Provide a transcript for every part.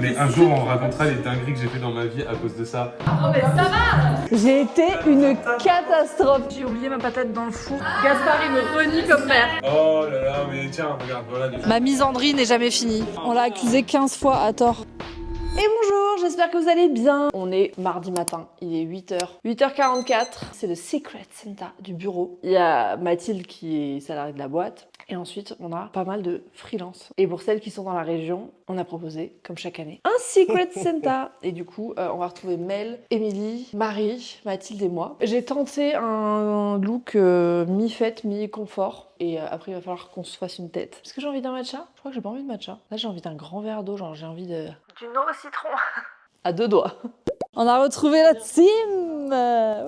Mais un jour, on racontera les dingueries que j'ai fait dans ma vie à cause de ça. Oh mais ça va. J'ai été une catastrophe. J'ai oublié ma patate dans le four. Gaspard il me renie comme mère. Oh là là, mais tiens, regarde, voilà. Ma misandrie n'est jamais finie. On l'a accusé 15 fois à tort. Et bonjour, j'espère que vous allez bien. On est mardi matin, il est 8h. 8h44, c'est le Secret Santa du bureau. Il y a Mathilde qui est salariée de la boîte. Et ensuite, on a pas mal de freelance. Et pour celles qui sont dans la région, on a proposé, comme chaque année, un Secret Santa. Et du coup, on va retrouver Mel, Émilie, Marie, Mathilde et moi. J'ai tenté un look mi-fête, mi-confort. Et après, il va falloir qu'on se fasse une tête. Est-ce que j'ai envie d'un matcha? Je crois que j'ai pas envie de matcha. Là, j'ai envie d'un grand verre d'eau. Genre, j'ai envie de... Du eau au citron. À deux doigts. On a retrouvé la team. Ouais.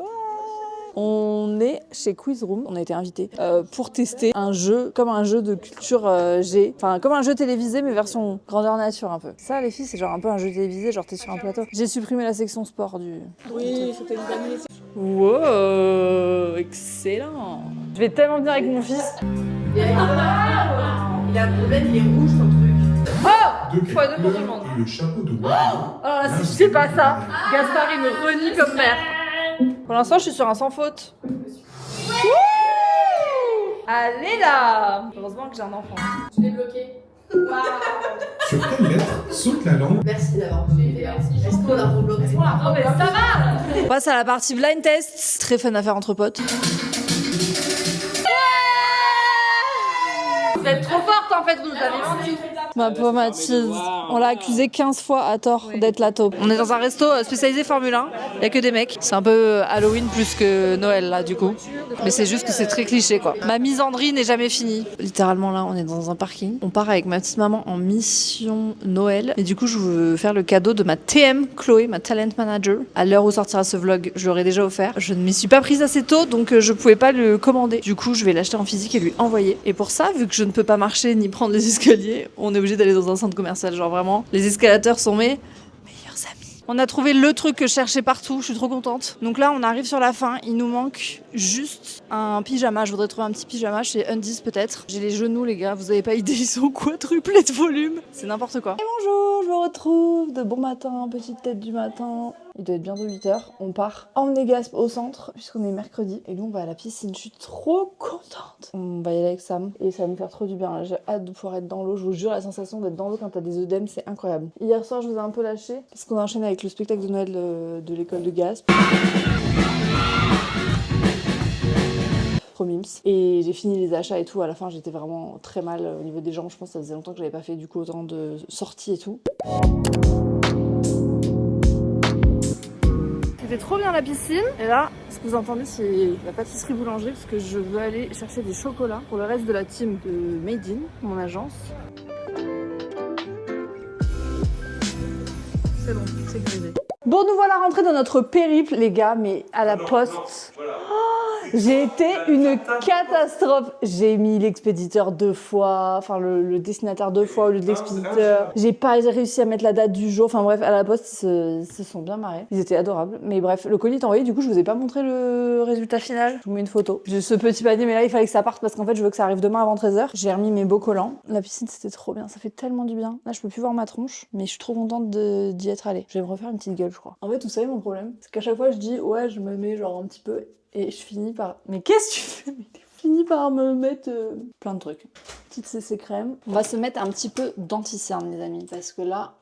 On est chez Quiz Room, on a été invités pour tester un jeu, comme un jeu de culture G, enfin comme un jeu télévisé mais version grandeur nature un peu. Ça les filles c'est genre un peu un jeu télévisé, genre t'es sur un plateau. J'ai supprimé la section sport du... Oui, c'était une bonne idée. Wow, excellent. Je vais tellement venir avec mon fils. Il a un problème, il est rouge ton truc. Deux Fois deux pour tout le monde. Et le chapeau de Wario. Alors là, si je sais pas ça, Gaspard il me renie comme mère. Pour l'instant je suis sur un sans faute. Allez là. Heureusement que j'ai un enfant. Je l'ai bloqué. Waouh. Sur quelle lettre saute la langue? Merci d'avoir fait. Est-ce qu'on a rebloqué? Oh mais ça va. On passe à la partie blind test. Très fun à faire entre potes. Vous êtes trop forte en fait, vous nous avez menti. Ma pauvre Mathilde, on l'a accusé 15 fois à tort d'être la taupe. On est dans un resto spécialisé Formule 1, il n'y a que des mecs. C'est un peu Halloween plus que Noël là du coup. Mais c'est juste que c'est très cliché quoi. Ma misandrie n'est jamais finie. Littéralement là, on est dans un parking. On part avec ma petite maman en mission Noël. Et du coup, je veux faire le cadeau de ma TM, Chloé, ma talent manager. À l'heure où sortira ce vlog, je l'aurais déjà offert. Je ne m'y suis pas prise assez tôt, donc je pouvais pas le commander. Du coup, je vais l'acheter en physique et lui envoyer. Et pour ça, vu que je ne peux pas marcher ni prendre les escaliers, on est obligé d'aller dans un centre commercial. Genre vraiment, les escalators sont mes meilleurs amis. On a trouvé le truc que je cherchais partout, je suis trop contente. Donc là, on arrive sur la fin, il nous manque juste un pyjama. Je voudrais trouver un petit pyjama chez Undies peut-être. J'ai les genoux les gars, vous avez pas idée, ils sont quadruplés de volume. C'est n'importe quoi. Et bonjour, je vous retrouve de bon matin, petite tête du matin. Il doit être bientôt 8h. On part en Négaspe au centre, puisqu'on est mercredi. Et nous, on va à la piscine. Je suis trop contente. On va y aller avec Sam. Et ça va me faire trop du bien. J'ai hâte de pouvoir être dans l'eau. Je vous jure, la sensation d'être dans l'eau quand t'as des œdèmes, c'est incroyable. Hier soir, je vous ai un peu lâché, parce qu'on a enchaîné avec le spectacle de Noël de l'école de Gaspe. Trop mims. Et j'ai fini les achats et tout. À la fin, j'étais vraiment très mal au niveau des jambes. Je pense que ça faisait longtemps que j'avais pas fait du coup autant de sorties et tout. C'était trop bien la piscine. Et là, ce que vous entendez, c'est la pâtisserie boulangerie parce que je veux aller chercher des chocolats pour le reste de la team de Made in, mon agence. C'est bon, sécurisé. Bon, nous voilà rentrés dans notre périple, les gars, mais à la poste. J'ai été une catastrophe. J'ai mis l'expéditeur 2 fois, enfin le destinataire 2 fois au lieu de l'expéditeur. J'ai pas réussi à mettre la date du jour. Enfin bref, à la poste, ils se sont bien marrés. Ils étaient adorables. Mais bref, le colis est envoyé. Du coup, je vous ai pas montré le résultat final. Je vous mets une photo. J'ai ce petit panier, mais là, il fallait que ça parte parce qu'en fait, je veux que ça arrive demain avant 13h. J'ai remis mes beaux collants. La piscine, c'était trop bien. Ça fait tellement du bien. Là, je peux plus voir ma tronche, mais je suis trop contente d'y être allée. Je vais me refaire une petite gueule, je crois. En fait, vous savez, mon problème, c'est qu'à chaque fois, je dis, ouais, je me mets genre un petit peu. Et je finis par... Mais qu'est-ce que tu fais? Je finis par me mettre plein de trucs. Petite CC crème. On va se mettre un petit peu d'anti-cerne, les amis. Parce que là,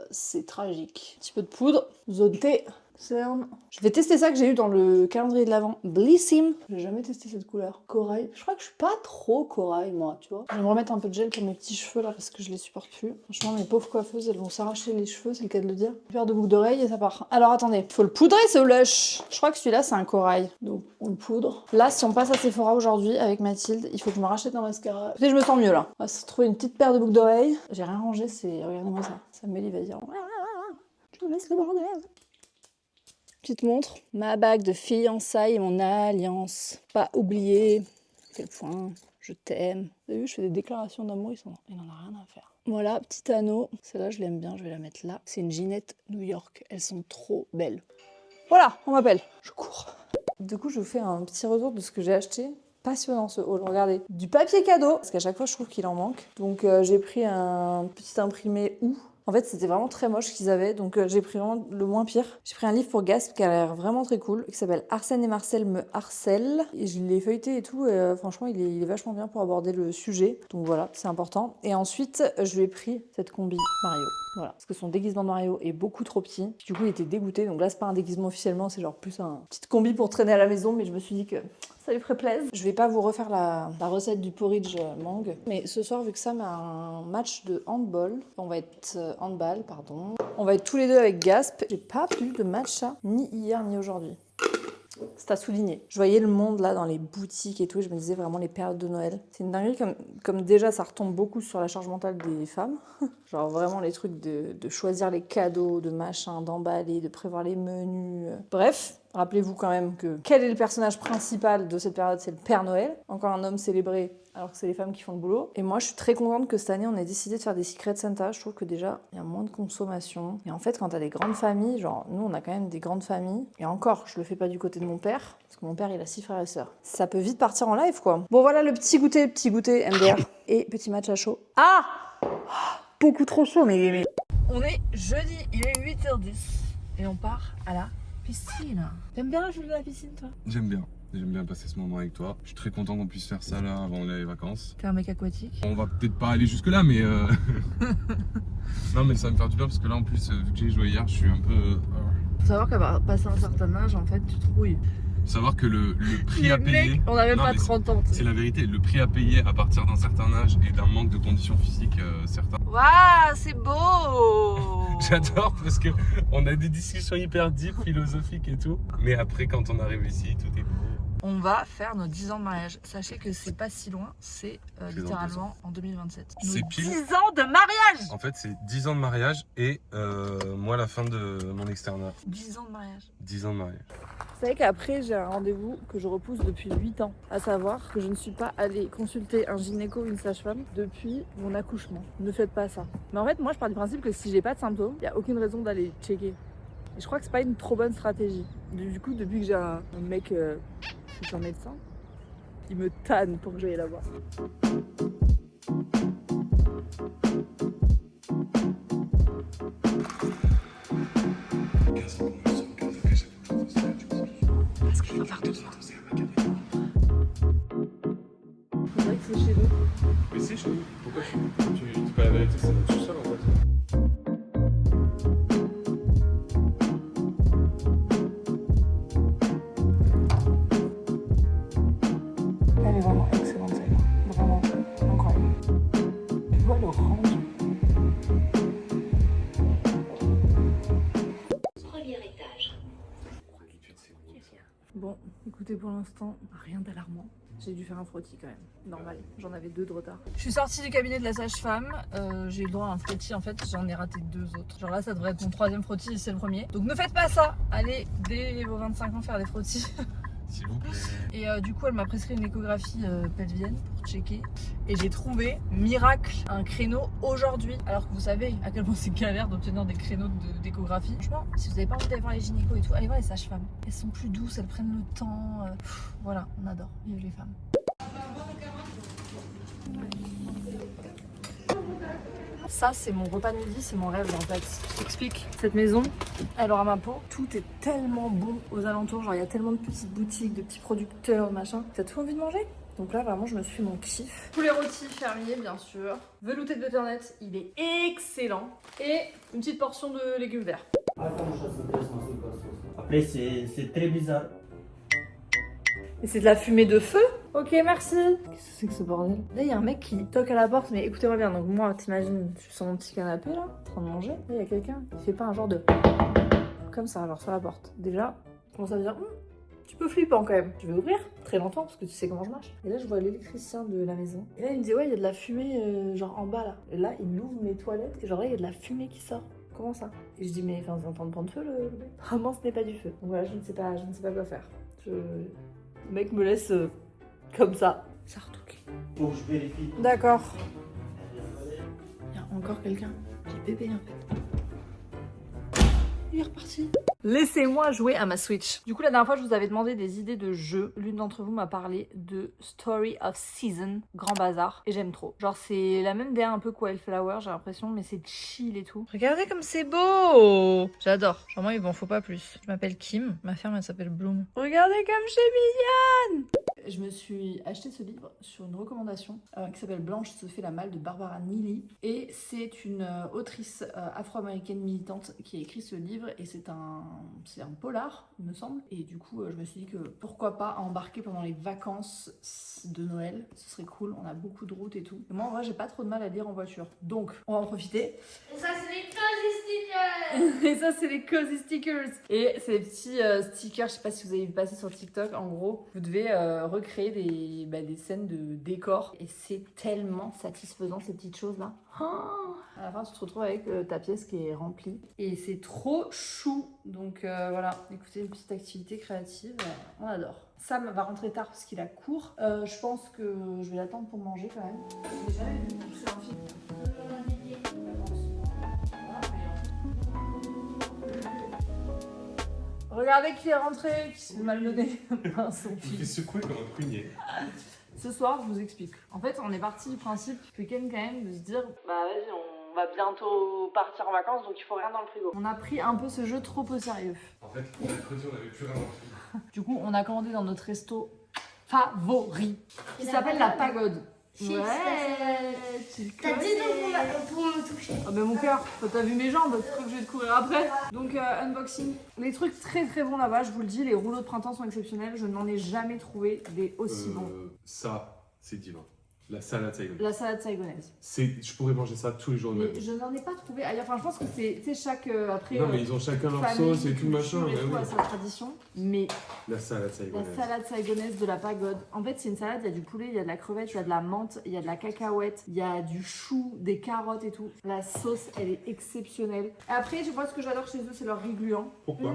c'est tragique. Un petit peu de poudre. Zone T. Cerne. Je vais tester ça que j'ai eu dans le calendrier de l'Avent. Blissim. J'ai jamais testé cette couleur. Corail. Je crois que je suis pas trop corail, moi, tu vois. Je vais me remettre un peu de gel pour mes petits cheveux, là, parce que je les supporte plus. Franchement, mes pauvres coiffeuses, elles vont s'arracher les cheveux, c'est le cas de le dire. Une paire de boucles d'oreilles et ça part. Alors, attendez. Faut le poudrer, ce blush. Je crois que celui-là, c'est un corail. Donc, on le poudre. Là, si on passe à Sephora aujourd'hui avec Mathilde, il faut que je me rachète un mascara. Écoutez, je me sens mieux, là. On va se trouver une petite paire de boucles d'oreilles. J'ai rien rangé, c'est... Regardez-moi ça. Samuel, il va dire... Je me laisse le bordel. Petite montre, ma bague de fiançailles et mon alliance. Pas oublier à quel point je t'aime. Vous avez vu, je fais des déclarations d'amour, il n'en a rien à faire. Voilà, petit anneau. Celle-là, je l'aime bien, je vais la mettre là. C'est une Ginette New York. Elles sont trop belles. Voilà, on m'appelle. Je cours. Du coup, je vous fais un petit retour de ce que j'ai acheté. Passionnant ce haul, regardez. Du papier cadeau, parce qu'à chaque fois, je trouve qu'il en manque. Donc, j'ai pris un petit imprimé OU En fait, c'était vraiment très moche ce qu'ils avaient, donc j'ai pris vraiment le moins pire. J'ai pris un livre pour Gasp qui a l'air vraiment très cool, qui s'appelle Arsène et Marcel me harcèlent. Et je l'ai feuilleté et tout, et franchement, il est vachement bien pour aborder le sujet. Donc voilà, c'est important. Et ensuite, je lui ai pris cette combi Mario. Voilà, parce que son déguisement de Mario est beaucoup trop petit. Du coup, il était dégoûté. Donc là, c'est pas un déguisement officiellement, c'est genre plus un petite combi pour traîner à la maison, mais je me suis dit que ça lui ferait plaisir. Je vais pas vous refaire la recette du porridge mangue, mais ce soir, vu que Sam a un match de handball, on va être handball, pardon. On va être tous les deux avec Gasp. J'ai pas vu de match ni hier ni aujourd'hui. C'est à souligner. Je voyais le monde là dans les boutiques et tout, et je me disais vraiment les périodes de Noël. C'est une dinguerie comme déjà ça retombe beaucoup sur la charge mentale des femmes. Genre vraiment les trucs de choisir les cadeaux, de machin, d'emballer, de prévoir les menus. Bref, rappelez-vous quand même que quel est le personnage principal de cette période? C'est le Père Noël. Encore un homme célébré alors que c'est les femmes qui font le boulot. Et moi, je suis très contente que cette année, on ait décidé de faire des Secret Santa. Je trouve que déjà, il y a moins de consommation. Et en fait, quand t'as des grandes familles, genre, nous, on a quand même des grandes familles. Et encore, je le fais pas du côté de mon père, parce que mon père, il a 6 frères et sœurs. Ça peut vite partir en live, quoi. Bon, voilà le petit goûter MDR. Et petit match à chaud. Ah! Beaucoup trop chaud, mais... On est jeudi, il est 8h10. Et on part à la piscine. T'aimes bien jouer à la piscine, toi? J'aime bien passer ce moment avec toi. Je suis très content qu'on puisse faire ça là avant les vacances. T'es un mec aquatique? On va peut-être pas aller jusque là, mais non, mais ça va me faire du bien parce que là en plus, vu que j'ai joué hier, je suis un peu. Faut savoir qu'à passer un certain âge, en fait, tu trouais. Faut savoir que le prix à payer. On a même Non, pas mais 30 ans. C'est la vérité. Le prix à payer à partir d'un certain âge et d'un manque de conditions physiques certains. Waouh, c'est beau! J'adore parce que on a des discussions hyper deep, philosophiques et tout. Mais après, quand on arrive ici, tout est beau. On va faire nos 10 ans de mariage. Sachez que c'est pas si loin, c'est littéralement en 2027. Nos C'est pile. 10 ans de mariage! En fait, c'est 10 ans de mariage et moi, la fin de mon externat. 10 ans de mariage. 10 ans de mariage. Vous savez qu'après, j'ai un rendez-vous que je repousse depuis 8 ans. À savoir que je ne suis pas allée consulter un gynéco ou une sage-femme depuis mon accouchement. Ne faites pas ça. Mais en fait, moi, je pars du principe que si j'ai pas de symptômes, il n'y a aucune raison d'aller checker. Et je crois que c'est pas une trop bonne stratégie. Du coup, depuis que j'ai un mec qui est un médecin, il me tanne pour que j'aille la voir. Parce que je veux faire tout ça. C'est vrai que c'est chez nous. Mais c'est chez nous. Pourquoi tu dis pas la vérité? C'est notre sous-sol en fait. Elle est vraiment excellente celle-là. Vraiment incroyable. Tu vois le rendu. Premier étage. Bon, écoutez, pour l'instant, rien d'alarmant. J'ai dû faire un frottis quand même. Normal, j'en avais 2 de retard. Je suis sortie du cabinet de la sage-femme. J'ai eu le droit à un frottis. En fait, j'en ai raté 2 autres. Genre là, ça devrait être mon 3e frottis et c'est le premier. Donc ne faites pas ça. Allez, dès vos 25 ans, faire des frottis. S'il vous plaît. Et du coup, elle m'a prescrit une échographie pelvienne pour checker. Et j'ai trouvé, miracle, un créneau aujourd'hui. Alors que vous savez à quel point c'est galère d'obtenir des créneaux d'échographie. Franchement, si vous n'avez pas envie d'aller voir les gynécos et tout, allez voir les sages-femmes. Elles sont plus douces, elles prennent le temps. Voilà, on adore. Vive les femmes. Ça, c'est mon repas de midi, c'est mon rêve en fait. Je t'explique. Cette maison, elle aura ma peau. Tout est tellement bon aux alentours. Genre, il y a tellement de petites boutiques, de petits producteurs, machin. T'as tout envie de manger? Donc là, vraiment, je me suis fait mon kiff. Poulet rôti fermier, bien sûr. Velouté de butternut, il est excellent. Et une petite portion de légumes verts. Après, c'est très bizarre. Et c'est de la fumée de feu? Ok, merci. Qu'est-ce que c'est que ce bordel? Là, il y a un mec qui toque à la porte, mais écoutez-moi bien. Donc moi, t'imagines, je suis sur mon petit canapé là, en train de manger. Là, il y a quelqu'un qui fait pas un genre de... comme ça, genre sur la porte. Déjà, je commence à me dire, tu peux flippant quand même. Je vais ouvrir très longtemps parce que tu sais comment je marche. Et là, je vois l'électricien de la maison. Et là, il me dit, ouais, il y a de la fumée genre en bas là. Et là, il ouvre mes toilettes et genre là, il y a de la fumée qui sort. Comment ça? Et je dis, mais enfin, vous entendez de prendre feu le bébé? Vraiment, ce n'est pas du feu. Donc voilà, je ne sais pas quoi faire. Le mec me laisse comme ça. Ça retouque. Faut que je vérifie. D'accord. Il y a encore quelqu'un. J'ai bébé en fait. Il est reparti. Laissez-moi jouer à ma Switch. Du coup, la dernière fois, je vous avais demandé des idées de jeux. L'une d'entre vous m'a parlé de Story of Season, Grand Bazar, et j'aime trop. Genre, c'est la même DA un peu que Wildflower, j'ai l'impression, mais c'est chill et tout. Regardez comme c'est beau! J'adore. Genre, moi, il m'en faut pas plus. Je m'appelle Kim, ma ferme, elle s'appelle Bloom. Regardez comme c'est mignonne! Je me suis acheté ce livre sur une recommandation qui s'appelle Blanche se fait la malle de Barbara Neely. Et c'est une autrice afro-américaine militante qui a écrit ce livre et c'est un polar, il me semble. Et du coup, je me suis dit que pourquoi pas embarquer pendant les vacances de Noël. Ce serait cool, on a beaucoup de routes et tout. Et moi, en vrai, j'ai pas trop de mal à lire en voiture. Donc, on va en profiter. Et ça, c'est les cozy stickers. Et ça, c'est les cozy stickers. Et c'est les petits stickers, je sais pas si vous avez vu passer sur TikTok. En gros, vous devez recréer des scènes de décor. Et c'est tellement satisfaisant, ces petites choses-là. Oh, à la fin, tu te retrouves avec ta pièce qui est remplie. Et c'est trop chou. Donc voilà, écoutez, une petite activité créative, on adore. Sam va rentrer tard parce qu'il a cours. Je pense que je vais l'attendre pour manger quand même. J'ai jamais vu, c'est un film. Regardez qui est rentré, qui se fait malmener par son Il fait fils. secouer comme un prunier. Ce soir, je vous explique. En fait, on est parti du principe que Ken quand même de se dire bah vas-y, on va bientôt partir en vacances, donc il faut rien dans le frigo. On a pris un peu ce jeu trop au sérieux. En fait, mercredi, on n'avait plus rien dans le frigo. Du coup, on a commandé dans notre resto favori, qui s'appelle La Pagode. Chips, tu le T'as dit connais. donc pour me toucher. Ah ben mon cœur, toi t'as vu mes jambes, tu crois que je vais te courir après? Donc unboxing. Les trucs très très bons là-bas, je vous le dis, les rouleaux de printemps sont exceptionnels, je n'en ai jamais trouvé des aussi bons. Ça, c'est divin. La salade taïwanaise. La salade taïwanaise. Je pourrais manger ça tous les jours de ma Mais vie. je n'en ai pas trouvé ailleurs, enfin je pense que c'est, tu sais, chaque, après... Non, mais ils ont chacun leur famille, sauce et tout culture machin. et Mais tout oui. a sa tradition, mais La salade la taïwanaise. salade taïwanaise de La Pagode, en fait c'est une salade, il y a du poulet, il y a de la crevette, il y a de la menthe, il y a de la cacahuète, il y a du chou, des carottes et tout. La sauce, elle est exceptionnelle. Après, je vois ce que j'adore chez eux, c'est leur riz gluant. Pourquoi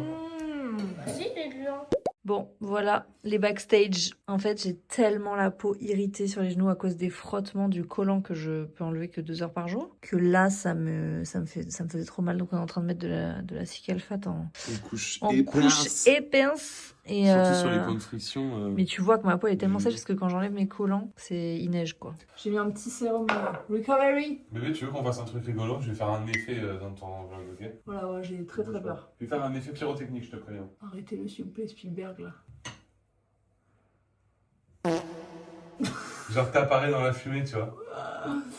Si, les gluants. Bon, voilà, les backstage. En fait, j'ai tellement la peau irritée sur les genoux à cause des frottements du collant que je peux enlever que 2 heures par jour, que là, ça me faisait trop mal. Donc, on est en train de mettre de la cycalphate en couche couche épaisse. Et Surtout sur les points de friction. mais tu vois que ma peau elle est tellement sèche parce que quand j'enlève mes collants, il neige quoi. J'ai mis un petit sérum recovery. Bébé, tu veux qu'on fasse un truc rigolo? Je vais faire un effet dans ton vlog, ok? Voilà, ouais, j'ai très très peur. Je vais faire un effet pyrotechnique, je te préviens. Arrêtez-le s'il vous plaît, Spielberg là. Genre, t'apparais dans la fumée, tu vois.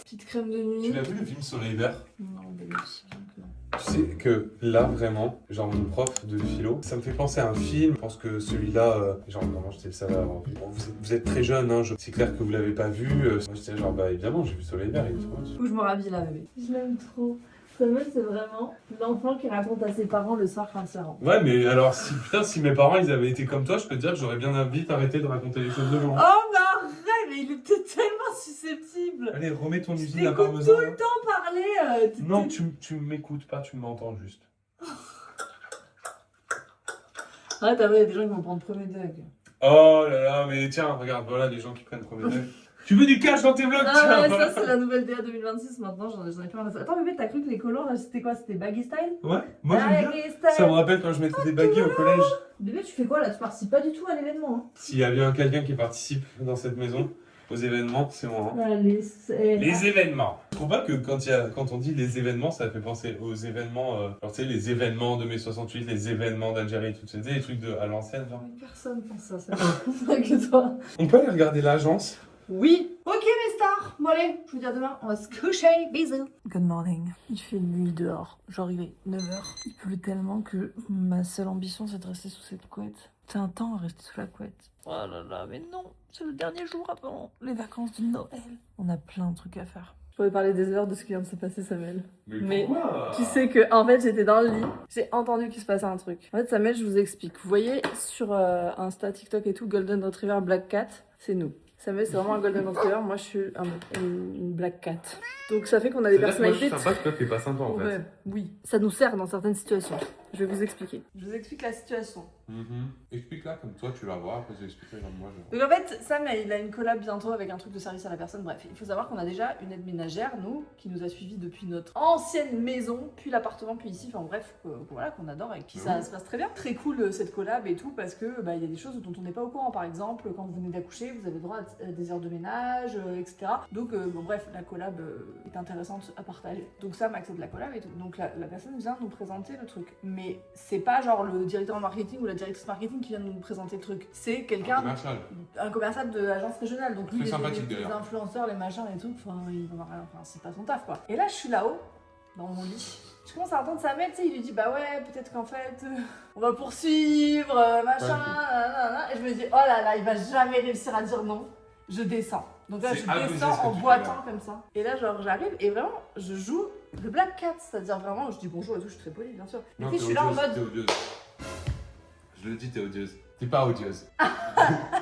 Petite crème de Tu nuit. l'as vu le film Soleil Vert? Non, bébé, si bien que non. Tu sais que là, vraiment, genre mon prof de philo, ça me fait penser à un film. Je pense que celui-là, genre vraiment, j'étais le seul à l'avoir vu. Bon, vous êtes très jeune, hein, c'est clair que vous l'avez pas vu. Moi, j'étais genre, bah évidemment, j'ai vu Soleil Vert, il est trop bien. Où je me rhabille là, bébé. Je l'aime trop. Samuel, c'est vraiment l'enfant qui raconte à ses parents le soir quand il rentre. Ouais, mais alors, si mes parents ils avaient été comme toi, je peux te dire que j'aurais bien vite arrêté de raconter les choses de gens. Oh, mais arrête, mais il était tellement susceptible. Allez, remets ton usine à T'écoutes parmesan. tout le temps parler. Non, tu m'écoutes pas, tu m'entends juste. Arrête, après, il y a des gens qui vont prendre premier degré. Oh là là, mais tiens, regarde, voilà les gens qui prennent premier degré. Tu veux du cash dans tes vlogs? Ah tiens, ouais, voilà. ça c'est la nouvelle DA 2026 maintenant, j'en ai plus rien à faire. Attends bébé, t'as cru que les collants là c'était quoi? C'était baggy style? Ouais, moi j'aime bien. Baggy style. Ça me rappelle quand je mettais des baguilles au collège. Bébé, tu fais quoi là? Tu participes pas du tout à l'événement. Hein. S'il y a bien quelqu'un qui participe dans cette maison, aux événements, c'est moi. Hein. Allez, c'est... Les événements. Je trouve pas que quand on dit les événements, ça fait penser aux événements, genre tu sais, les événements de mai 68, les événements d'Algérie, tout ça, des trucs à l'ancienne, genre. Personne pense ça, c'est pas que toi. On peut aller regarder l'agence? Oui. Ok mes stars. Bon allez, je vous dis à demain, on va se coucher. Bisous. Good morning. Il fait nuit dehors. Genre il est 9h. Il pleut tellement que ma seule ambition c'est de rester sous cette couette. C'est un temps à rester sous la couette. Oh là là, mais non. C'est le dernier jour avant les vacances de Noël. On a plein de trucs à faire. Je pourrais parler des heures de ce qui vient de se passer, Samuel. Mais pourquoi? tu sais que, en fait, j'étais dans le lit. J'ai entendu qu'il se passait un truc. En fait, Samuel, je vous explique. Vous voyez sur Insta, TikTok et tout, Golden Retriever Black Cat, c'est nous. Samuel, c'est vraiment un Golden Retriever. Moi, je suis une Black Cat. Donc, ça fait qu'on a des personnalités. Moi, je suis sympa, toi, t'es pas sympa en fait. Ouais, oui, ça nous sert dans certaines situations. Je vais vous expliquer. Je vous explique la situation. Explique-la comme toi tu la vois, après je l'expliquerai comme moi. Je... Donc en fait, Sam, il a une collab bientôt avec un truc de service à la personne. Bref, il faut savoir qu'on a déjà une aide ménagère, nous, qui nous a suivis depuis notre ancienne maison, puis l'appartement, puis ici. Enfin bref, voilà, qu'on adore et qui ça se passe très bien. Très cool cette collab et tout, parce que il y a des choses dont on n'est pas au courant. Par exemple, quand vous venez d'accoucher, vous avez droit à des heures de ménage, etc. Donc bon bref, la collab est intéressante à partager. Donc Sam accepte la collab et tout. Donc la personne vient nous présenter le truc. Mais c'est pas genre le directeur marketing ou la directrice marketing qui vient nous présenter le truc. C'est quelqu'un, un commercial de l'agence régionale. Donc lui, les influenceurs, les machins, les trucs, enfin c'est pas son taf quoi. Et là je suis là-haut, dans mon lit. Je commence à entendre sa mère, tu sais, il lui dit bah ouais, peut-être qu'en fait, on va poursuivre, machin, nanana. Et je me dis, oh là là, il va jamais réussir à dire non. Je descends. Donc là, je descends en boitant comme ça. Et là, genre, j'arrive et vraiment, je joue le Black Cat, c'est-à-dire vraiment, je dis bonjour et tout, je suis très polie, bien sûr. Mais puis je suis là en mode. T'es odieuse. Je le dis, t'es odieuse. T'es pas odieuse.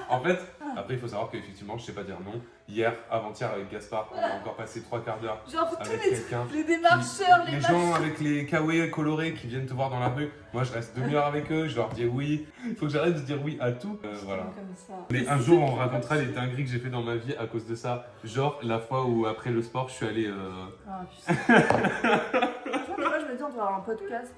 En fait, après, il faut savoir qu'effectivement, je sais pas dire non. Hier, avant-hier, avec Gaspard, on a encore passé 3 quarts d'heure. Genre, avec tous les démarcheurs, les gens avec les kawaii colorés qui viennent te voir dans la rue. Moi, je reste demi-heure avec eux, je leur dis oui. Il faut que j'arrête de dire oui à tout. Voilà. Comme ça. Mais un jour, on racontera les dingueries que j'ai fait dans ma vie à cause de ça. Genre, la fois où, après le sport, je suis allé. Ah, putain. Moi, je me dis, on doit avoir un podcast.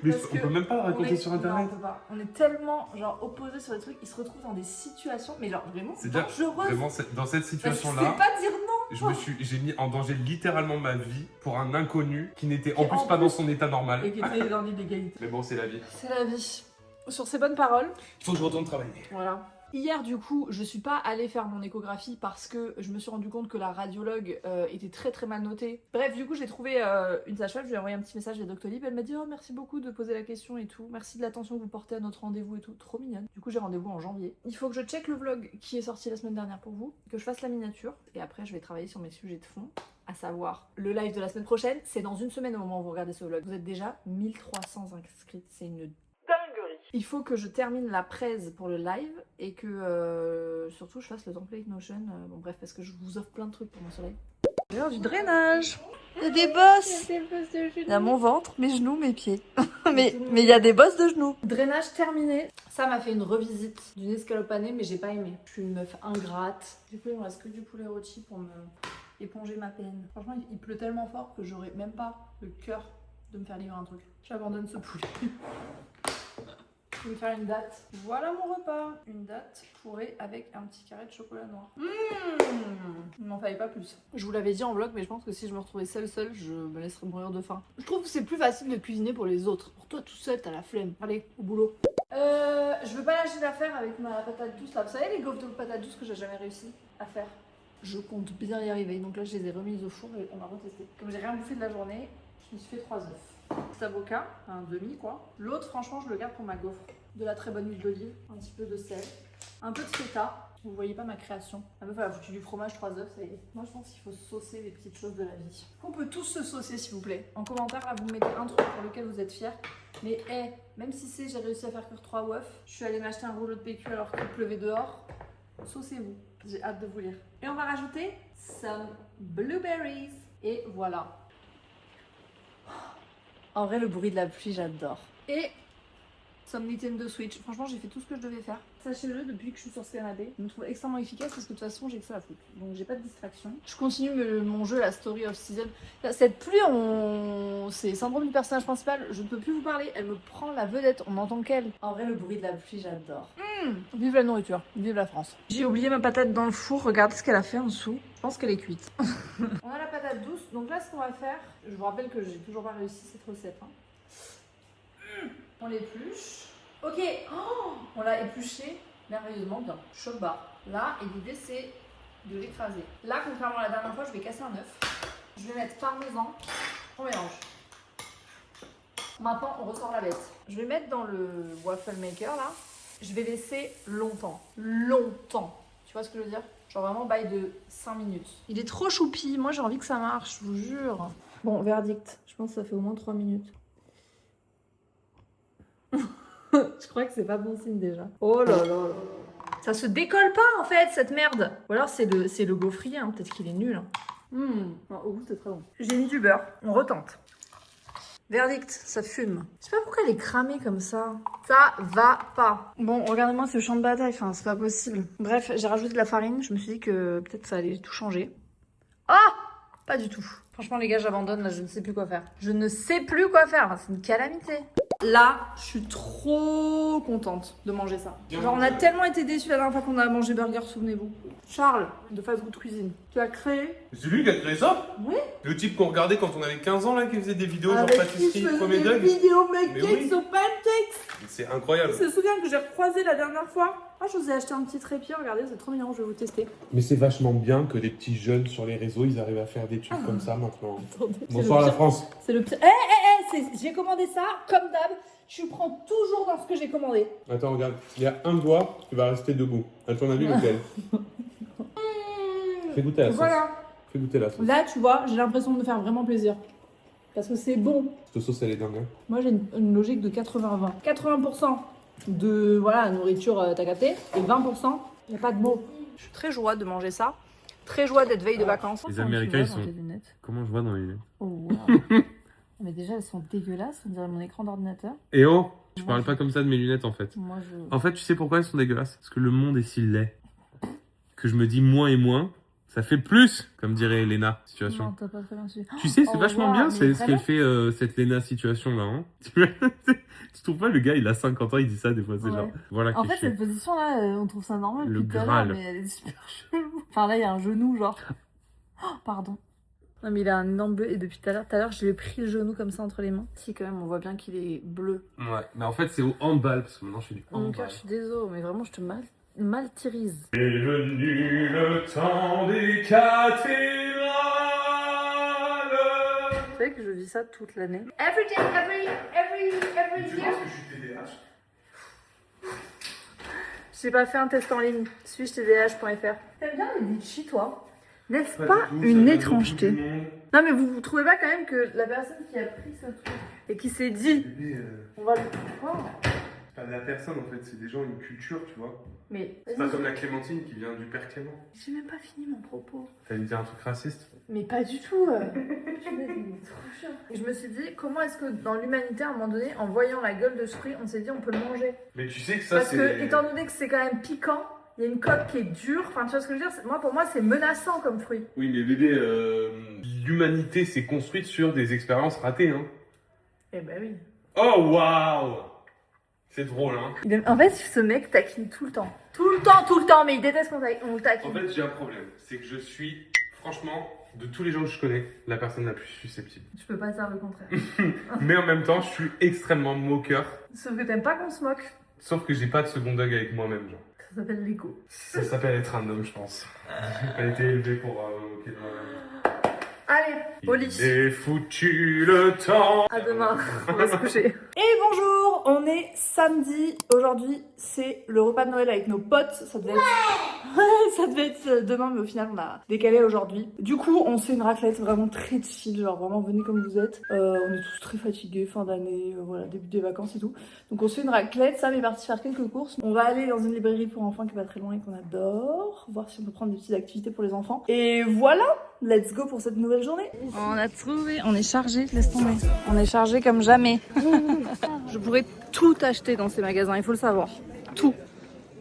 Mais on peut même pas le raconter sur internet. Non, on peut pas. On est tellement genre opposés sur les trucs, ils se retrouvent dans des situations, mais genre vraiment dangereuses. Vraiment, dans cette situation-là, je sais pas dire non. J'ai mis en danger littéralement ma vie pour un inconnu qui n'était en plus pas dans son état normal. Et qui était dans l'illégalité. Mais bon, c'est la vie. C'est la vie. Sur ces bonnes paroles. Il faut que je retourne travailler. Voilà. Hier, du coup, je suis pas allée faire mon échographie parce que je me suis rendu compte que la radiologue était très très mal notée. Bref, du coup, j'ai trouvé une sage-femme, je lui ai envoyé un petit message à Doctolib, elle m'a dit « Oh, merci beaucoup de poser la question et tout, merci de l'attention que vous portez à notre rendez-vous et tout, trop mignonne. » Du coup, j'ai rendez-vous en janvier. Il faut que je check le vlog qui est sorti la semaine dernière pour vous, que je fasse la miniature, et après, je vais travailler sur mes sujets de fond, à savoir le live de la semaine prochaine. C'est dans une semaine au moment où vous regardez ce vlog. Vous êtes déjà 1300 inscrits, c'est une dinguerie. Il faut que je termine la presse pour le live et que surtout je fasse le template Notion. Bon bref, parce que je vous offre plein de trucs pour mon soleil. J'ai l'heure du drainage. Il y a des bosses. Il y a mon ventre, mes genoux, mes pieds. mais il y a des bosses de genoux. Drainage terminé. Ça m'a fait une revisite d'une escalopanée, mais j'ai pas aimé. Je suis une meuf ingrate. Du coup, il me reste que du poulet rôti pour me éponger ma peine. Franchement, il pleut tellement fort que j'aurais même pas le cœur de me faire livrer un truc. J'abandonne ce poulet. Je vais faire une date. Voilà mon repas. Une date fourrée avec un petit carré de chocolat noir. Il m'en fallait pas plus. Je vous l'avais dit en vlog, mais je pense que si je me retrouvais seule, je me laisserais mourir de faim. Je trouve que c'est plus facile de cuisiner pour les autres. Pour toi tout seul, t'as la flemme. Allez, au boulot. Je veux pas lâcher l'affaire avec ma patate douce là. Vous savez les gaufres de patate douce que j'ai jamais réussi à faire? Je compte bien y arriver. Donc là, je les ai remises au four et on va retester. Comme j'ai rien bouffé de la journée, je me suis fait 3 œufs. Cet avocat, un demi quoi. L'autre, franchement, je le garde pour ma gaufre. De la très bonne huile d'olive, un petit peu de sel, un peu de feta. Vous voyez pas ma création. La meuf elle a foutu du fromage, 3 œufs, ça y est. Moi je pense qu'il faut saucer les petites choses de la vie. On peut tous se saucer s'il vous plaît. En commentaire là, vous mettez un truc pour lequel vous êtes fiers. Mais même si c'est j'ai réussi à faire cuire 3 œufs, je suis allée m'acheter un rouleau de PQ alors qu'il pleuvait dehors. Saucez-vous. J'ai hâte de vous lire. Et on va rajouter some blueberries. Et voilà. En vrai, le bruit de la pluie, j'adore. Et some Nintendo Switch. Franchement, j'ai fait tout ce que je devais faire. Sachez-le, depuis que je suis sur ce canapé, je me trouve extrêmement efficace parce que de toute façon, j'ai que ça à foutre. Donc, j'ai pas de distraction. Je continue mon jeu, la Story of Season. Cette pluie, c'est syndrome du personnage principal. Je ne peux plus vous parler. Elle me prend la vedette. On n'entend qu'elle. En vrai, le bruit de la pluie, j'adore. Vive la nourriture. Vive la France. J'ai oublié ma patate dans le four. Regardez ce qu'elle a fait en dessous. Je pense qu'elle est cuite. On a la patate douce. Donc là, ce qu'on va faire, je vous rappelle que j'ai toujours pas réussi cette recette. On l'épluche. Ok, on l'a épluché merveilleusement bien. Choc barre. Là, et l'idée c'est de l'écraser. Là, contrairement à la dernière fois, je vais casser un œuf. Je vais mettre parmesan. On mélange. Maintenant, on ressort la bête. Je vais mettre dans le waffle maker là. Je vais laisser longtemps. Longtemps. Tu vois ce que je veux dire? Genre vraiment bail de 5 minutes. Il est trop choupi. Moi, j'ai envie que ça marche, je vous jure. Bon, verdict. Je pense que ça fait au moins 3 minutes. Je crois que c'est pas bon signe déjà. Oh là là là là. Ça se décolle pas en fait cette merde. Ou alors c'est le gaufrier, hein. Peut-être qu'il est nul. Au goût c'est très bon. J'ai mis du beurre. On retente. Verdict, ça fume. Je sais pas pourquoi elle est cramée comme ça. Ça va pas. Bon, regardez-moi ce champ de bataille, enfin, c'est pas possible. Bref, j'ai rajouté de la farine, je me suis dit que peut-être ça allait tout changer. Ah! Pas du tout. Franchement, les gars, j'abandonne, là, je ne sais plus quoi faire. Je ne sais plus quoi faire, enfin, c'est une calamité. Là, je suis trop contente de manger ça. Genre, on a tellement été déçus la dernière fois qu'on a mangé burger, souvenez-vous. Charles, de Fast Food Cuisine, tu as créé... C'est lui qui a créé ça? Oui. Le type qu'on regardait quand on avait 15 ans là, qui faisait des vidéos genre Avec pâtisserie, premier des dog. vidéos Mais make oui. sur pancakes. C'est incroyable. Je me souviens que j'ai recroisé la dernière fois. Ah, je vous ai acheté un petit trépied, regardez, c'est trop mignon, je vais vous tester. Mais c'est vachement bien que des petits jeunes sur les réseaux, ils arrivent à faire des trucs comme ça maintenant. Attendez, Bonsoir la France. c'est le pire. J'ai commandé ça, comme d'hab. Je prends toujours dans ce que j'ai commandé. Attends, regarde, il y a un doigt qui va rester debout. À ton avis, lequel? Fais goûter la sauce. Voilà. Fais goûter la sauce. Là, tu vois, j'ai l'impression de me faire vraiment plaisir. Parce que c'est bon. Cette sauce, elle est dingue. Hein. Moi, j'ai une logique de 80-20. 80% de voilà, nourriture t'as capté. Et 20%, il n'y a pas de mots. Je suis très joie de manger ça. Très joie d'être veille de vacances. Les Américains, ils sont... Comment je vois dans les lunettes? Oh, wow. Mais déjà, elles sont dégueulasses. On dirait mon écran d'ordinateur. Eh oh, je Moi, parle pas comme ça de mes lunettes en fait. Moi, je... En fait, tu sais pourquoi elles sont dégueulasses? Parce que le monde est si laid. Que je me dis moins et moins, ça fait plus, comme dirait Léna Situation. Non, t'as pas fait l'insu. Tu sais, c'est Oh, vachement wow, bien mais c'est ce vraiment qu'elle fait, cette Léna Situation là. Hein. Tu trouves pas le gars, il a 50 ans, il dit ça des fois, c'est Ouais. genre. Voilà En qui fait, je suis. cette position-là, on trouve ça normal Le depuis tout à l'heure, Graal. mais elle est super chelou. Enfin, là, il y a un genou, genre. Oh, pardon. Non, mais il a un énorme bleu, et depuis tout à l'heure, je lui ai pris le genou comme ça entre les mains. Si, quand même, on voit bien qu'il est bleu. Ouais, mais en fait, c'est au handball, parce que maintenant je fais du Mon handball. cœur, je suis désolée, mais vraiment, je te maltirise. Est venu le temps des cathédrales. Vous savez que je vis ça toute l'année. Every day, every Tu year. penses que je suis TDAH? J'ai pas fait un test en ligne. Suis-je tdh.fr. T'aimes bien les litchis, toi? N'est-ce Pas pas du tout, ça une vient étrangeté? de tout le monde. Non, mais vous trouvez pas quand même que la personne qui a pris ce truc et qui s'est dit, Bébé, on va le prendre. c'est pas de la personne en fait, c'est des gens, une culture, tu vois. Mais C'est pas comme la Clémentine qui vient du père Clément. j'ai même pas fini mon propos. T'allais dire un truc raciste? Mais pas du tout. Punaise, il est trop chiant. Et je me suis dit, comment est-ce que dans l'humanité, à un moment donné, en voyant la gueule de ce fruit, on s'est dit on peut le manger? Mais tu sais que ça Parce c'est... que, étant donné que c'est quand même piquant, il y a une coque qui est dure. Enfin, tu vois ce que je veux dire? Moi, pour moi, c'est menaçant comme fruit. Oui mais bébé, l'humanité s'est construite sur des expériences ratées, hein. Eh ben oui. Oh waouh! C'est drôle, hein. En fait, ce mec taquine tout le temps. Tout le temps, mais il déteste qu'on le taquine. En fait, j'ai un problème. C'est que je suis, franchement, de tous les gens que je connais, la personne la plus susceptible. Je peux pas dire le contraire. Mais en même temps, je suis extrêmement moqueur. Sauf que t'aimes pas qu'on se moque. Sauf que j'ai pas de second dog avec moi-même, genre. Ça s'appelle l'ego. Ça s'appelle être un homme, je pense. J'ai pas été élevé pour me moquer de moi-même. Allez, au lit. Il est foutu le temps. À demain, on va se coucher. Et bonjour, on est samedi. Aujourd'hui, c'est le repas de Noël avec nos potes. Ça devait être... ça devait être demain, mais au final, on a décalé aujourd'hui. Du coup, on se fait une raclette vraiment très chill. Genre, vraiment, venez comme vous êtes. On est tous très fatigués, fin d'année, voilà, début des vacances et tout. Donc, on se fait une raclette. Sam est parti faire quelques courses. On va aller dans une librairie pour enfants qui est pas très loin et qu'on adore. Voir si on peut prendre des petites activités pour les enfants. Et voilà, let's go pour cette nouvelle journée. On a trouvé, on est chargé, laisse tomber. On est chargé comme jamais. Je pourrais tout acheter dans ces magasins, il faut le savoir. Tout.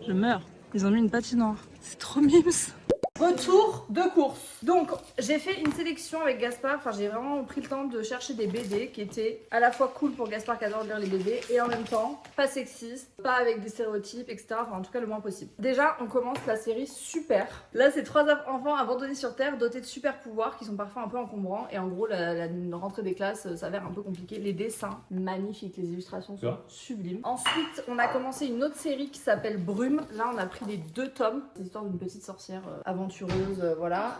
Je meurs. Ils ont mis une patinoire. C'est trop mimes. Retour de course. Donc, j'ai fait une sélection avec Gaspard. Enfin, j'ai vraiment pris le temps de chercher des BD qui étaient à la fois cool pour Gaspard qui adore lire les BD et en même temps pas sexistes, pas avec des stéréotypes, etc. Enfin, en tout cas, le moins possible. Déjà, on commence la série Super. Là, c'est 3 enfants abandonnés sur Terre, dotés de super pouvoirs qui sont parfois un peu encombrants. Et en gros, la rentrée des classes s'avère un peu compliquée. Les dessins, magnifiques. Les illustrations sont sublimes. Ensuite, on a commencé une autre série qui s'appelle Brume. Là, on a pris les 2 tomes. C'est l'histoire d'une petite sorcière aventureuse, voilà.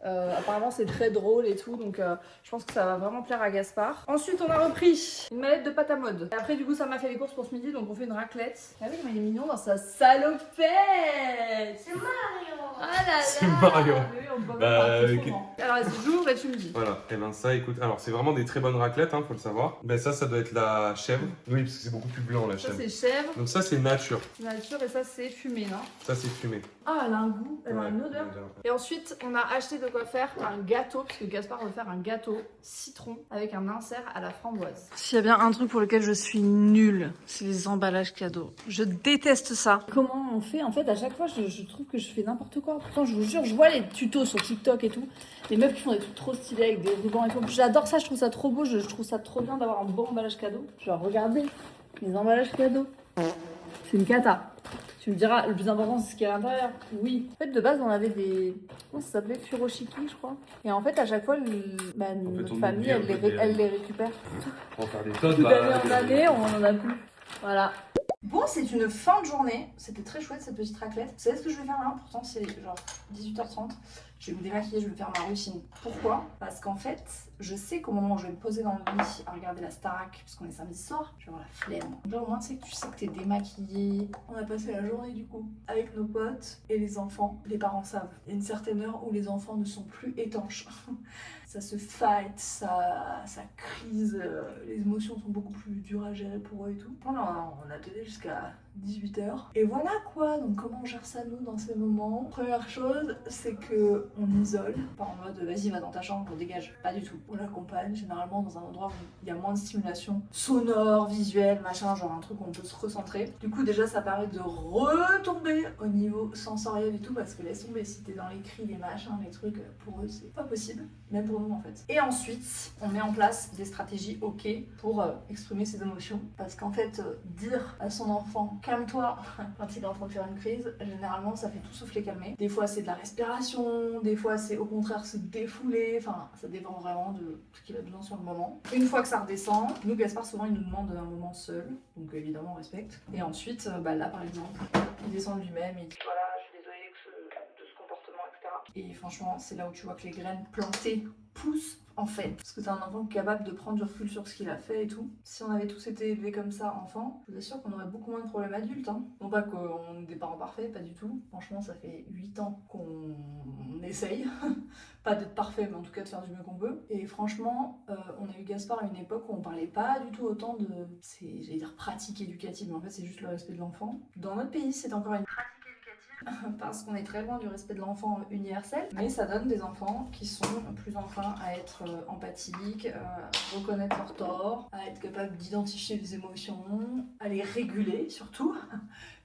Apparemment c'est très drôle et tout, donc je pense que ça va vraiment plaire à Gaspard. Ensuite on a repris une mallette de pâte à mode. Et après du coup ça m'a fait les courses pour ce midi, donc on fait une raclette. Ah oui, mais il est mignon dans sa salopette. C'est Mario. Ah là là. C'est Mario. Oui, on voit Bah, bien, c'est trop grand. Alors vas-y, j'ouvre et tu me dis. Voilà, et ben ça, écoute, alors c'est vraiment des très bonnes raclettes, hein, faut le savoir. Ben ça doit être la chèvre. Oui, parce que c'est beaucoup plus blanc la Ça chèvre. c'est chèvre, Donc ça c'est nature, nature, et ça c'est fumé, non? ça c'est fumé. Ah, elle a un goût, elle a Ouais, une odeur. on dirait. Et ensuite, on a acheté de quoi faire un gâteau, parce que Gaspard veut faire un gâteau citron avec un insert à la framboise. S'il y a bien un truc pour lequel je suis nulle, c'est les emballages cadeaux. Je déteste ça. Comment on fait? En fait, à chaque fois, je trouve que je fais n'importe quoi. Pourtant, je vous jure, je vois les tutos sur TikTok et tout. Les meufs qui font des trucs trop stylés avec des rubans et tout. J'adore ça, je trouve ça trop beau, je trouve ça trop bien d'avoir un bon emballage cadeau. Genre, regardez, les emballages cadeaux. C'est une cata. Tu me diras, le plus important, c'est ce qu'il y a à l'intérieur. Oui. En fait, de base, on avait des... Comment ça s'appelait? Furoshiki, je crois. Et en fait, à chaque fois, notre famille, elle les récupère. Pour faire des tonnes, D'année en année, on en a plus. Voilà. Bon, c'est une fin de journée. C'était très chouette, cette petite raclette. Vous savez ce que je vais faire là? Pourtant, c'est genre 18h30. Je vais me démaquiller, je vais faire ma routine. Pourquoi? Parce qu'en fait, je sais qu'au moment où je vais me poser dans le lit à regarder la Starac, puisqu'on est samedi soir, je vais avoir la flemme. Là, au moins, tu sais que t'es démaquillée. On a passé la journée, du coup, avec nos potes et les enfants. Les parents savent. Il y a une certaine heure où les enfants ne sont plus étanches. Ça se fight, ça crise, les émotions sont beaucoup plus dures à gérer pour eux et tout. On a télé jusqu'à 18h. Et voilà quoi, donc comment on gère ça nous dans ces moments? Première chose, c'est que on isole, pas en mode vas-y va dans ta chambre, on dégage, pas du tout. On l'accompagne généralement dans un endroit où il y a moins de stimulation sonore, visuelle, machin, genre un truc où on peut se recentrer. Du coup déjà ça permet de retomber au niveau sensoriel et tout, parce que laisse tomber, si t'es dans les cris, les machins, les trucs, pour eux c'est pas possible, même pour nous en fait. Et ensuite, on met en place des stratégies ok pour exprimer ses émotions, parce qu'en fait, dire à son enfant calme-toi quand il est en train de faire une crise, généralement ça fait tout sauf les calmer. Des fois c'est de la respiration, des fois c'est au contraire se défouler, enfin ça dépend vraiment de ce qu'il a besoin sur le moment. Une fois que ça redescend, nous Gaspard souvent il nous demande un moment seul, donc évidemment on respecte. Et ensuite, là par exemple, il descend de lui-même, il dit voilà je suis désolée de ce comportement, etc. Et franchement c'est là où tu vois que les graines plantées poussent en fait, parce que t'es un enfant capable de prendre du recul sur ce qu'il a fait et tout. Si on avait tous été élevés comme ça enfant, je vous assure qu'on aurait beaucoup moins de problèmes adultes, hein. Non pas qu'on est des parents parfaits, pas du tout. Franchement ça fait 8 ans qu'on essaye, pas d'être parfait mais en tout cas de faire du mieux qu'on peut. Et franchement, on a eu Gaspard à une époque où on parlait pas du tout autant de, j'allais dire pratique éducative, mais en fait c'est juste le respect de l'enfant. Dans notre pays c'est encore une pratique parce qu'on est très loin du respect de l'enfant universel, mais ça donne des enfants qui sont plus enclins à être empathiques, à reconnaître leurs torts, à être capables d'identifier les émotions, à les réguler surtout.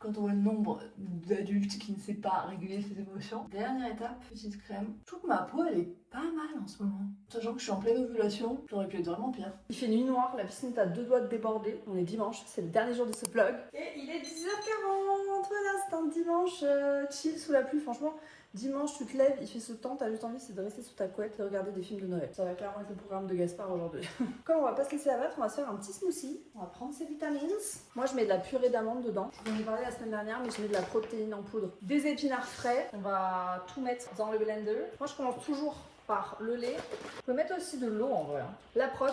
Quand on voit le nombre d'adultes qui ne sait pas réguler ses émotions. Dernière étape, petite crème. Je trouve que ma peau elle est pas mal en ce moment. Sachant que je suis en pleine ovulation, j'aurais pu être vraiment pire. Il fait nuit noire, la piscine est à 2 doigts de déborder. On est dimanche, c'est le dernier jour de ce vlog. Et il est 10h40, voilà, c'est un dimanche chill sous la pluie, franchement. Dimanche, tu te lèves, il fait ce temps, t'as juste envie, c'est de rester sous ta couette et regarder des films de Noël. Ça va clairement être le programme de Gaspard aujourd'hui. Comme on va pas se laisser abattre, on va se faire un petit smoothie. On va prendre ses vitamines. Moi, je mets de la purée d'amande dedans. Je vous en ai parlé la semaine dernière, mais je mets de la protéine en poudre. Des épinards frais. On va tout mettre dans le blender. Moi, je commence toujours par le lait. Je peux mettre aussi de l'eau en vrai. La prot,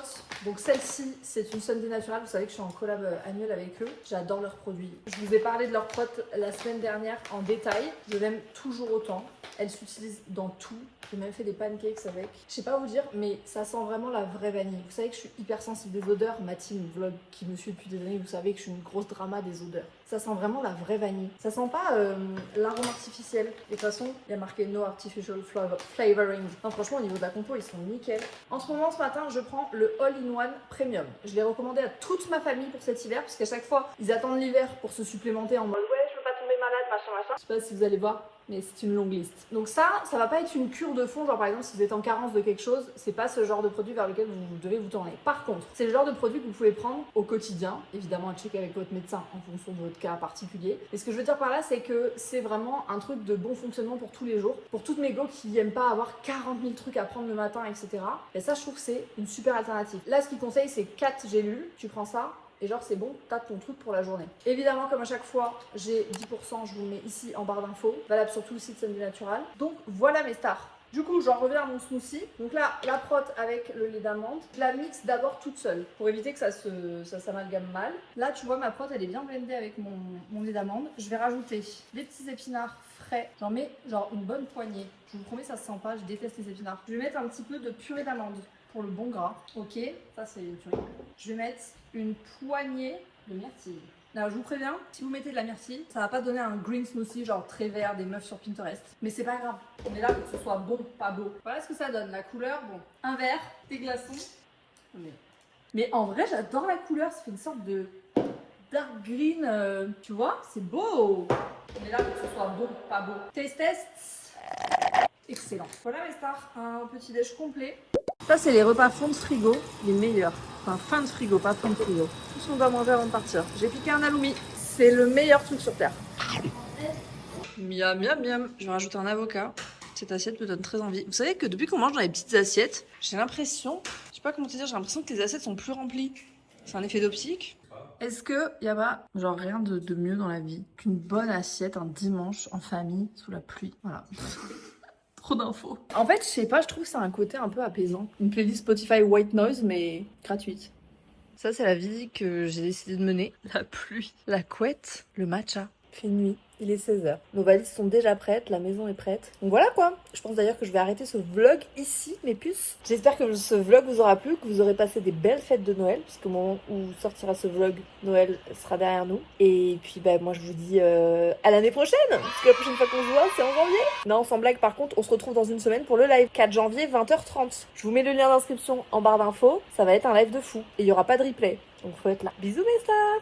donc celle-ci, c'est une Sunday Natural. Vous savez que je suis en collab annuel avec eux. J'adore leurs produits. Je vous ai parlé de leur prot la semaine dernière en détail. Je l'aime toujours autant. Elle s'utilise dans tout. J'ai même fait des pancakes avec. Je sais pas vous dire, mais ça sent vraiment la vraie vanille. Vous savez que je suis hyper sensible des odeurs. Ma team vlog qui me suit depuis des années, vous savez que je suis une grosse drama des odeurs. Ça sent vraiment la vraie vanille. Ça sent pas l'arôme artificiel. Et de toute façon, il y a marqué no artificial flavoring. Non, franchement, au niveau de la compo, ils sont nickel. En ce moment, ce matin, je prends le All-in-One Premium. Je l'ai recommandé à toute ma famille pour cet hiver, parce qu'à chaque fois, ils attendent l'hiver pour se supplémenter en mode ouais, je veux pas tomber malade, machin, machin. Je sais pas si vous allez voir, mais c'est une longue liste. Donc ça va pas être une cure de fond, genre par exemple si vous êtes en carence de quelque chose, c'est pas ce genre de produit vers lequel vous devez vous tourner. Par contre, c'est le genre de produit que vous pouvez prendre au quotidien, évidemment à checker avec votre médecin en fonction de votre cas particulier. Et ce que je veux dire par là, c'est que c'est vraiment un truc de bon fonctionnement pour tous les jours. Pour toutes mes go qui aiment pas avoir 40 000 trucs à prendre le matin, etc. Et ça, je trouve que c'est une super alternative. Là, ce qu'ils conseillent, c'est 4 gélules. Tu prends ça. Et genre c'est bon, t'as ton truc pour la journée. Évidemment comme à chaque fois, j'ai 10%, je vous le mets ici en barre d'infos. Valable sur tout le site Sunday Natural. Donc voilà mes stars. Du coup, j'en reviens à mon smoothie. Donc là, la prot avec le lait d'amande. Je la mixe d'abord toute seule pour éviter que ça s'amalgame mal. Là, tu vois, ma prot, elle est bien blendée avec mon lait d'amande. Je vais rajouter des petits épinards frais. J'en mets genre une bonne poignée. Je vous promets, ça se sent pas. Je déteste les épinards. Je vais mettre un petit peu de purée d'amande pour le bon gras. Ok, ça c'est une tuerie. Je vais mettre une poignée de myrtille. Alors je vous préviens, si vous mettez de la myrtille, ça va pas donner un green smoothie genre très vert des meufs sur Pinterest. Mais c'est pas grave, on est là pour que ce soit bon, pas beau. Voilà ce que ça donne, la couleur, bon, un vert, des glaçons. Mais en vrai j'adore la couleur, ça fait une sorte de dark green, tu vois, c'est beau. On est là pour que ce soit bon, pas beau. Taste test. Excellent. Voilà mes stars, un petit déj complet. Ça c'est les repas fond de frigo, les meilleurs. Enfin fin de frigo, pas fond de frigo. Tout ce qu'on doit manger avant de partir. J'ai piqué un halloumi. C'est le meilleur truc sur terre. Miam miam miam. Je vais rajouter un avocat. Cette assiette me donne très envie. Vous savez que depuis qu'on mange dans les petites assiettes, j'ai l'impression, je sais pas comment te dire, j'ai l'impression que les assiettes sont plus remplies. C'est un effet d'optique. Est-ce que y a pas genre rien de mieux dans la vie qu'une bonne assiette un dimanche en famille sous la pluie? Voilà. Trop d'infos. En fait, je sais pas, je trouve que c'est un côté un peu apaisant. Une playlist Spotify White Noise, mais gratuite. Ça, c'est la vie que j'ai décidé de mener. La pluie, la couette, le matcha. Il fait nuit, il est 16h. Nos valises sont déjà prêtes, la maison est prête. Donc voilà quoi. Je pense d'ailleurs que je vais arrêter ce vlog ici, mes puces. J'espère que ce vlog vous aura plu, que vous aurez passé des belles fêtes de Noël, puisqu'au moment où sortira ce vlog, Noël sera derrière nous. Et puis bah moi je vous dis à l'année prochaine, parce que la prochaine fois qu'on se voit, c'est en janvier. Non, sans blague, par contre, on se retrouve dans une semaine pour le live, 4 janvier, 20h30. Je vous mets le lien d'inscription en barre d'infos, ça va être un live de fou. Et il n'y aura pas de replay, donc faut être là. Bisous mes stars.